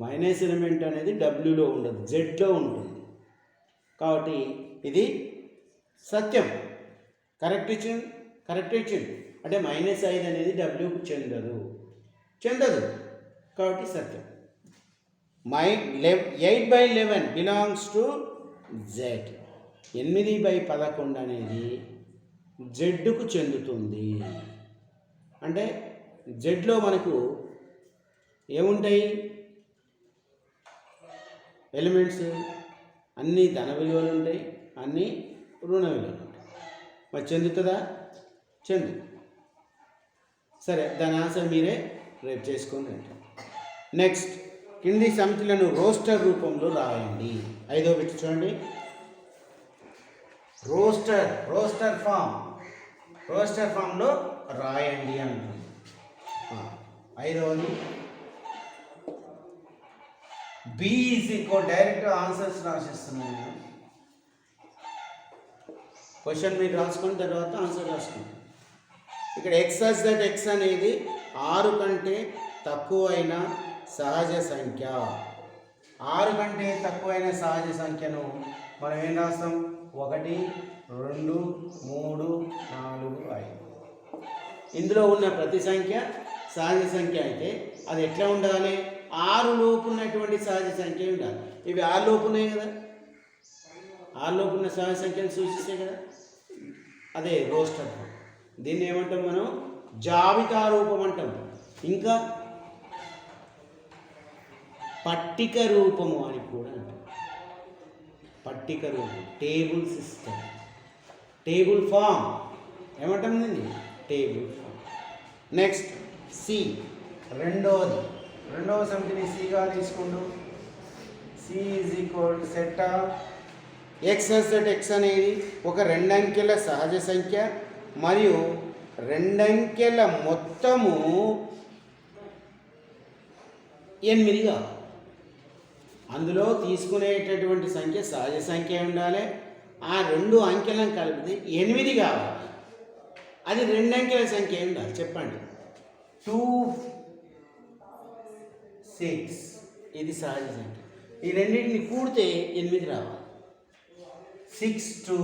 మైనస్ ఎలిమెంట్ అనేది Wలో ఉండదు, Zలో ఉంటుంది. కాబట్టి ఇది సత్యం. కరెక్ట్ ఇచ్చింది. అంటే -5 అనేది Wకు చెందదు. కాబట్టి సత్యం. 8/11 బిలాంగ్స్ టు Z. 8/11 అనేది Zకు చెందుతుంది. అంటే Zలో మనకు ఏముంటాయి? ఎలిమెంట్స్ అన్నీ ధన విలువలు ఉంటాయి, అన్నీ రుణ విలువలు ఉంటాయి. మరి చెందుతుందా? చెందు. సరే, దాని ఆన్సర్ మీరే రేపు చేసుకొని రండి. నెక్స్ట్, కింది సమితులను రోస్టర్ రూపంలో రాయండి. 5వ బిట్ చూడండి. రోస్టర్ ఫామ్లో రాయండి అంటుంది. 5వది B is equal, direct answers రాసిస్తున్నాను నేను. క్వశ్చన్ మీరు రాసుకున్న తర్వాత ఆన్సర్ రాసుకోండి. ఇక్కడ ఎక్స్ దట్ ఎక్స్ అనేది 6 కంటే తక్కువైన సహజ సంఖ్య. 6 కంటే తక్కువైన సహజ సంఖ్యను మనం ఏం రాస్తాం? 1 2 3 4 5. ఇందులో ఉన్న ప్రతి సంఖ్య సహజ సంఖ్య అయితే అది ఎట్లా ఉండాలి? 6 లోపు ఉన్నటువంటి సహజ సంఖ్య ఉండాలి. ఇవి 6 లోపు ఉన్నాయి కదా, 6 లోపు ఉన్న సహజ సంఖ్యను సూచిస్తాయి కదా, అదే రోస్టర్. దీన్ని ఏమంటాం మనం? జాబితా రూపం అంటాం. ఇంకా పట్టిక రూపము అని కూడా అంటాం. పట్టిక రూపం, టేబుల్ సిస్టమ్, టేబుల్ ఫామ్ ఏమంటాం దీన్ని? Table form. నెక్స్ట్ సి, రెండవ సమితిని సిగా తీసుకుంటూ C is equal set of x that X అనేది ఒక 2 అంకెల సహజ సంఖ్య మరియు 2 అంకెల మొత్తము 8గా. అందులో తీసుకునేటటువంటి సంఖ్య సహజ సంఖ్య ఉండాలి. ఆ 2 అంకెలను కలిపితే 8 కావాలి. అది 2 అంకెల సంఖ్య ఉండాలి. చెప్పండి. 2 6 ఇది సహజ సంఖ్య. ఈ రెండింటిని కూడితే 8 రావాలి. 6 2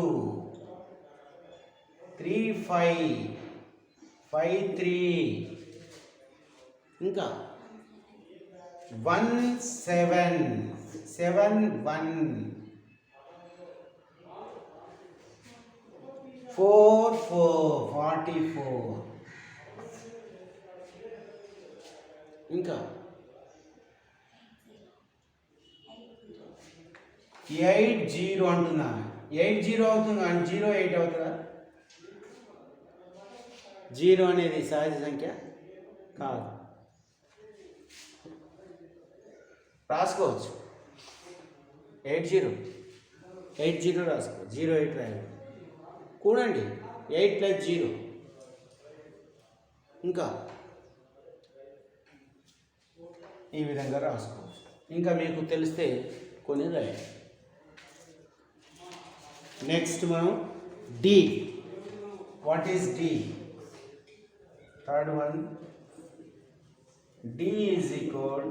3 5 5 3 ఇంకా 1 7 7 1 4 4 44 ఇంకా 8 0 అంటున్నా. 8 0 అవుతుంది కానీ 0 8 అవుతుందా? 0 అనేది సహజ సంఖ్య కాదు. రాసుకోవచ్చు 8 0 రాసుకో. 0 8 రాయాలి. కూడండి 8 + 0 ఇంకా ఈ విధంగా రాసుకోవచ్చు. ఇంకా మీకు తెలిస్తే కొన్ని రాయండి. నెక్స్ట్ మనం D. What is D? Third one, D is equal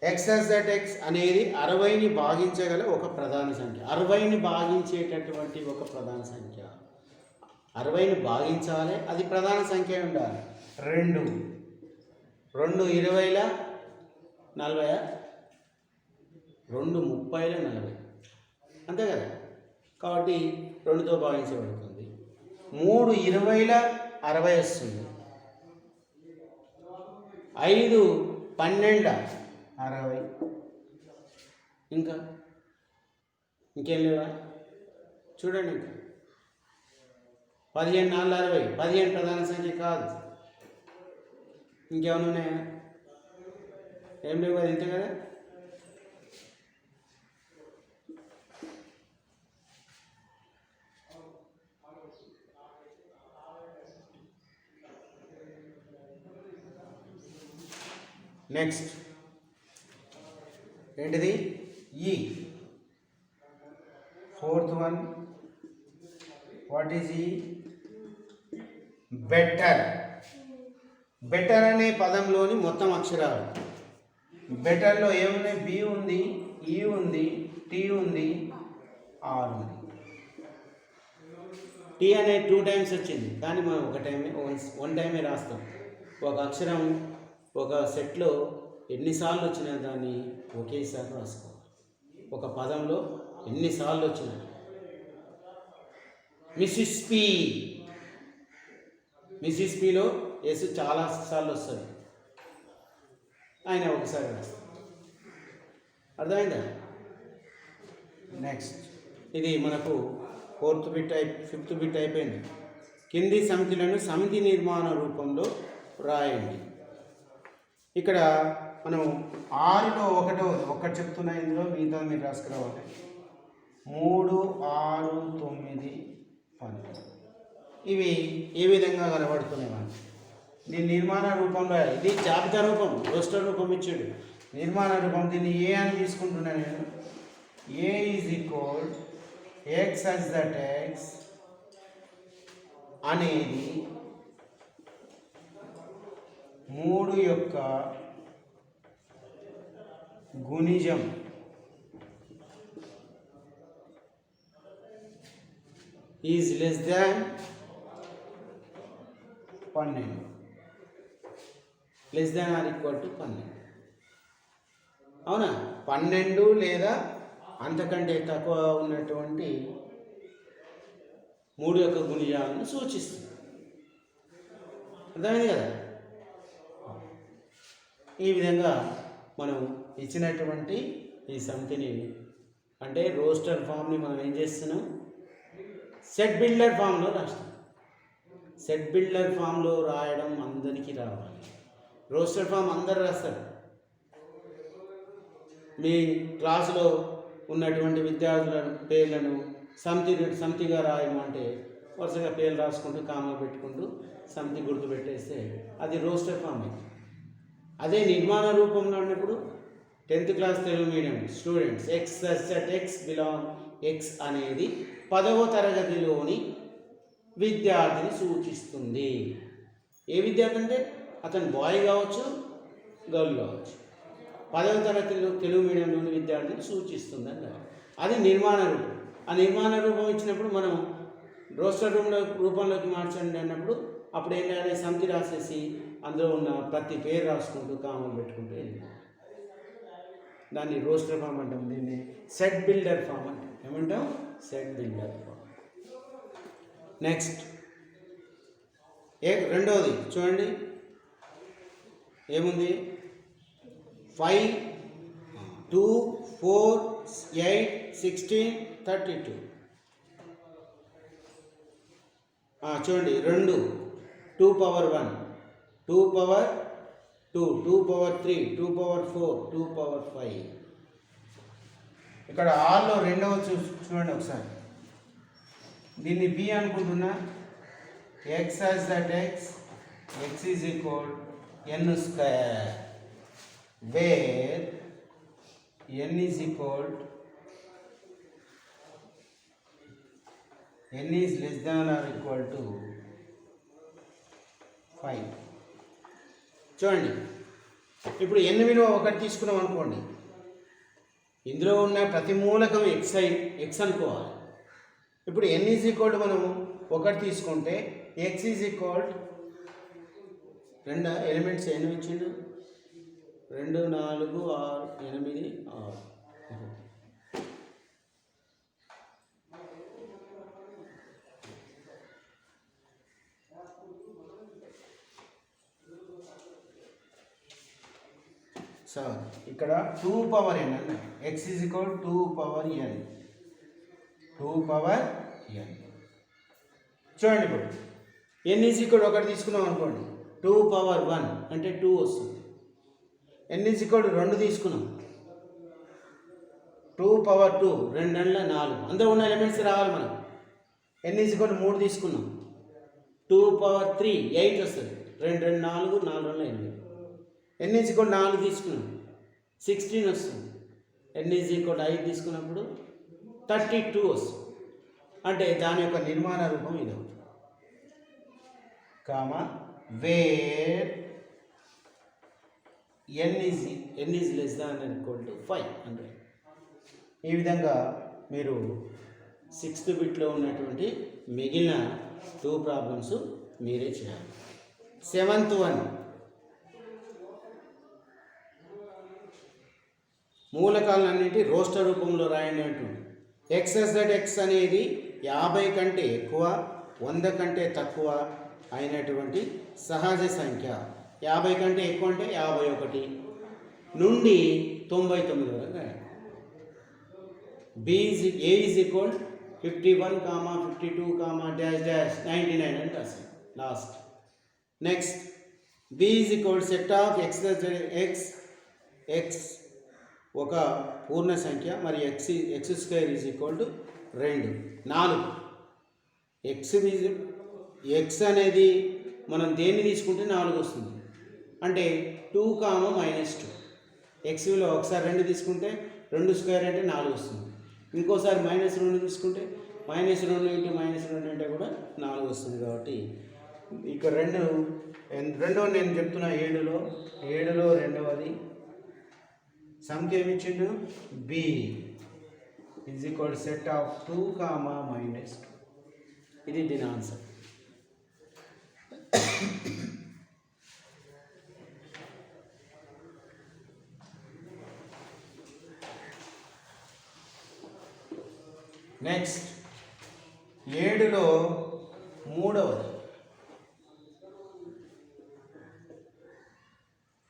x that X అనేది 60ని భాగించగల ఒక ప్రధాన సంఖ్య. 60ని భాగించేటటువంటి ఒక ప్రధాన సంఖ్య. 60ని భాగించాలి, అది ప్రధాన సంఖ్య ఉండాలి. 2 20ల 40, 2 30ల 40 అంతే కదా. కాబట్టి 2తో భాగించబడుతుంది. 3 20ల 60 వస్తుంది. 5 12ల 60 ఇంకా ఇంకేం లేవా? చూడండి. ఇంకా 15 4 60. 15 ప్రధాన సంఖ్య కాదు. ఇంకేమైనా ఉన్నాయా? ఏం లేవు కదా, ఇంతే కదా. నెక్స్ట్ ఏంటిది? ఈ. ఫోర్త్ వన్, వాట్ ఈజ్ ఈ? బెటర్. బెటర్ అనే పదంలోని మొత్తం అక్షరాలు. బెటర్లో ఏమున్నాయి? బి ఉంది, ఈ ఉంది, టీ ఉంది, ఆర్ ఉంది. టీ అనేది 2 టైమ్స్ వచ్చింది కానీ మనం వన్ టైమే రాస్తాం. ఒక అక్షరం ఒక సెట్లో ఎన్నిసార్లు వచ్చినా దాన్ని ఒకేసారి రాసుకోవాలి. ఒక పదంలో ఎన్నిసార్లు వచ్చినా. మిసిస్ పిలో ఎస్ చాలా సార్లు వస్తుంది, ఆయన ఒకసారి రాస్తాం. అర్థమైందా? నెక్స్ట్ ఇది మనకు 4th బిట్ 5th బిట్ అయిపోయింది. కింది సమితులను సమితి నిర్మాణ రూపంలో రాయండి. ఇక్కడ మనం 6లో ఒకటి చెప్తున్నా. ఇందులో మిగతా మీరు రాసుకురావాలి. 3 6 9 10 ఇవి ఏ విధంగా కనబడుతున్నాయి మనకి? దీని నిర్మాణ రూపంలో, ఇది జాబితా రూపం, రోస్టర్ రూపం ఇచ్చాడు. నిర్మాణ రూపం దీన్ని ఏ అని తీసుకుంటున్నాను నేను. A is equal X such that X అనేది 3 యొక్క గుణిజం is less than 12, less than or equal to 12. అవునా? 12 లేదా అంతకంటే తక్కువ ఉన్నటువంటి 3 యొక్క గుణిజాలను సూచిస్తుంది. అర్థమైంది కదా? ఈ విధంగా మనం ఇచ్చినటువంటి ఈ సమితిని అంటే రోస్టర్ ఫామ్ని మనం ఏం చేస్తున్నాం, సెట్ బిల్డర్ ఫామ్లో రాస్తాం. సెట్ బిల్డర్ ఫామ్లో రాయడం అందరికీ రావాలి. రోస్టర్ ఫామ్ అందరు రాస్తారు. మీ క్లాసులో ఉన్నటువంటి విద్యార్థుల పేర్లను సమితిగా రాయమంటే వరుసగా పేర్లు రాసుకుంటూ కామలు పెట్టుకుంటూ సమితి గుర్తు పెట్టేస్తే అది రోస్టర్ ఫామ్ అయింది. అదే నిర్మాణ రూపంలో ఉన్నప్పుడు 10th class Telugu medium students X such X belong X అనేది 10వ తరగతిలోని విద్యార్థిని సూచిస్తుంది. ఏ విద్యార్థి అంటే అతను బాయ్ కావచ్చు, గర్ల్ కావచ్చు. 10వ తరగతిలో తెలుగు మీడియంలోని విద్యార్థిని సూచిస్తుంది అన్నారు. అది నిర్మాణ రూపం. ఆ నిర్మాణ రూపం ఇచ్చినప్పుడు మనం రోస్టర్ రూపంలోకి మార్చండి అన్నప్పుడు అప్పుడు ఏం చేయాలి, సమితి రాసేసి అందులో ఉన్న ప్రతి పేరు రాసుకుంటూ కామలు పెట్టుకుంటూ వెళ్ళిపోవాలి. దాన్ని రోస్టర్ ఫామ్ అంటాం. దీన్ని సెట్ బిల్డర్ ఫామ్ అంటాం. ఏమంటాం? Set builder form. నెక్స్ట్ రెండవది చూడండి ఏముంది, 5, 2, 4, 8, 16, 32. చూడండి 2 2 power 1, 2 power 2, 2 power 3, 2 power 4, 2 power 5. ఇక్కడ ఆల్లో రెండవ చూడండి ఒకసారి. దీన్ని బి అనుకుంటున్నా. X as that X is equal n square wear n is equal n is less than or equal to 5. చూడండి ఇప్పుడు n విలువ 1 తీసుకున్నాం అనుకోండి, ఇందులో ఉన్న ప్రతి మూలకం ఎక్స్ అనుకోవాలి. ఇప్పుడు n ఈజ్ ఈక్వల్ మనం 1 తీసుకుంటే ఎక్స్ ఈజ్ ఈక్వల్ 2 ఎలిమెంట్స్ ఎన్ని ఇచ్చిండు, 2, 4, 6, 8, 6. సో ఇక్కడ 2 పవర్ n అన్న X is equal 2 power n, 2 power n. చూడండి ఇప్పుడు n ఈజ్ ఈక్వల్ 1 తీసుకున్నాం అనుకోండి, 2 పవర్ 1 అంటే 2 వస్తుంది. n ఈజ్ ఈక్వల్ 2 తీసుకున్నాం, 2 పవర్ 2 2 4. అందులో ఉన్న ఎలిమెంట్స్ రావాలి మనం. n ఈజ్ ఈక్వల్ 3 తీసుకున్నాం, 2 పవర్ 3 8 వస్తుంది. 2 4, 4 8. n ఈజ్ ఈక్వల్ 4 తీసుకున్నాం, 16 వస్తుంది. n ఈజ్ ఈక్వల్ 5 తీసుకున్నప్పుడు 32 వస్తుంది. అంటే దాని యొక్క నిర్మాణ రూపం ఇది అవుతుంది. Comma where n is less than or equal to 5 అంటే ఈ విధంగా మీరు 6th బిట్లో ఉన్నటువంటి మిగిలిన 2 ప్రాబ్లమ్స్ మీరే చేయాలి. 7th వన్ మూలకాలన్నింటి రోస్టర్ రూపంలో రాయండి అంటుంది. ఎక్స్ దట్ ఎక్స్ అనేది 50 కంటే ఎక్కువ 100 కంటే తక్కువ అయినటువంటి సహజ సంఖ్య. 50 కంటే ఎక్కువ అంటే 51 నుండి 99 వరకు రాయండి. ఏ ఈజ్ ఈక్వల్ 51, 52, -99 అని రాసాం last. Next B is equal set of x x ఒక పూర్ణ సంఖ్య మరి x square is equal to 2 4. X అనేది మనం దేన్ని తీసుకుంటే 4 వస్తుంది అంటే 2, -2. ఎక్స్ విలువ ఒకసారి 2 తీసుకుంటే 2 స్క్వేర్ అంటే 4 వస్తుంది. ఇంకోసారి -2 తీసుకుంటే -2 ఇంటూ -2 అంటే కూడా 4 వస్తుంది. కాబట్టి ఇక రెండో నేను చెప్తున్నా 7లో రెండవది సమ్కి ఏమి ఇచ్చిండు B is equal set of 2, -2. ఇది దీని ఆన్సర్. నెక్స్ట్ 7లో మూడవది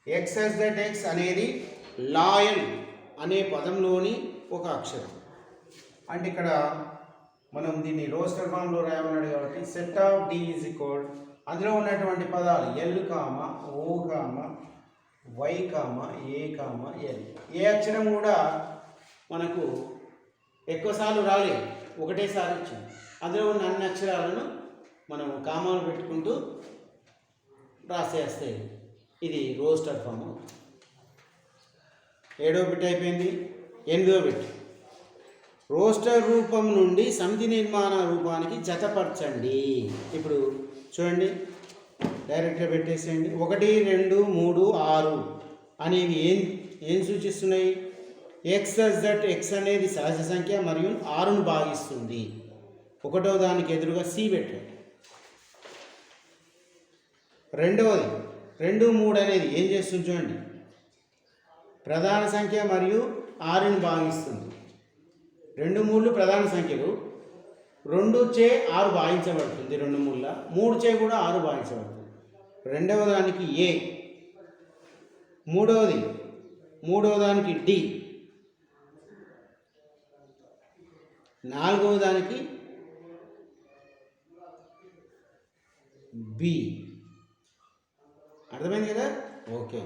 x అనేది లాయన్ అనే పదంలోని ఒక అక్షరం. అంటే ఇక్కడ మనం దీన్ని రోస్టర్ ఫామ్లో రాయమన్నాడు కాబట్టి set of D is equal అందులో ఉన్నటువంటి పదాలు L O Y A L. ఏ అక్షరం కూడా మనకు ఎక్కువసార్లు రాలేదు, ఒకటేసారి వచ్చింది. అందులో ఉన్న అన్ని అక్షరాలను మనం కామాలు పెట్టుకుంటూ రాసేస్తే ఇది రోస్టర్ ఫామ్. 7వ బిట్ అయిపోయింది. 8వ బిట్ రోస్టర్ రూపం నుండి సమితి నిర్మాణ రూపానికి జతపరచండి. ఇప్పుడు చూడండి, డైరెక్ట్గా పెట్టేసేయండి. 1, 2, 3, 6 అనేవి ఏం సూచిస్తున్నాయి? x అనేది సహజ సంఖ్య మరియు 6ను భాగిస్తుంది. 1వ దానికి ఎదురుగా సి పెట్టండి. రెండవది 2, 3 అనేది ఏం చేస్తుంది చూడండి, ప్రధాన సంఖ్య మరియు 6ని భాగిస్తుంది. 2, 3 ప్రధాన సంఖ్యలు. 2 చే 6 భాగించబడుతుంది, 2 3 3 చే కూడా 6 భాగించబడుతుంది. రెండవ దానికి ఏ, మూడవ దానికి డి, నాలుగవ దానికి బి. అర్థమైంది కదా? ఓకే.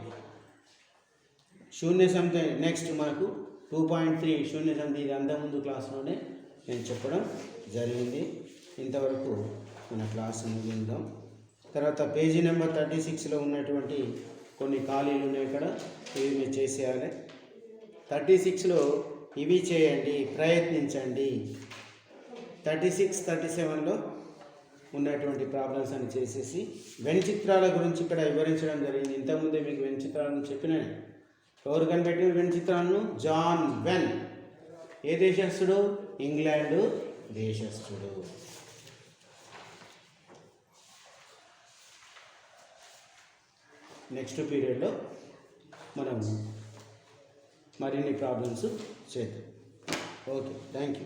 శూన్య సమితి నెక్స్ట్ మనకు 2.3 శూన్య సమితి. ఇది అంతకుముందు క్లాస్లోనే నేను చెప్పడం జరిగింది. ఇంతవరకు మన క్లాస్ ముగిందాం. తర్వాత పేజీ నెంబర్ 36లో ఉన్నటువంటి కొన్ని ఖాళీలు ఉన్నాయి. ఇక్కడ ఇవి మీరు చేసేయాలి. 36లో ఇవి చేయండి, ప్రయత్నించండి. 36, 37లో ఉన్నటువంటి ప్రాబ్లమ్స్ అని చేసేసి వెన్ చిత్రాల గురించి ఇక్కడ వివరించడం జరిగింది. ఇంతకుముందే మీకు వెన్ చిత్రాలను చెప్పినాను. ఎవరు కనిపెట్టిన వెన్ చిత్రాలను? John Venn. ఏ దేశస్థుడు? ఇంగ్లాండు దేశస్థుడు. నెక్స్ట్ పీరియడ్లో మనం మరిన్ని ప్రాబ్లమ్స్ చేద్దాం. Okay, thank you.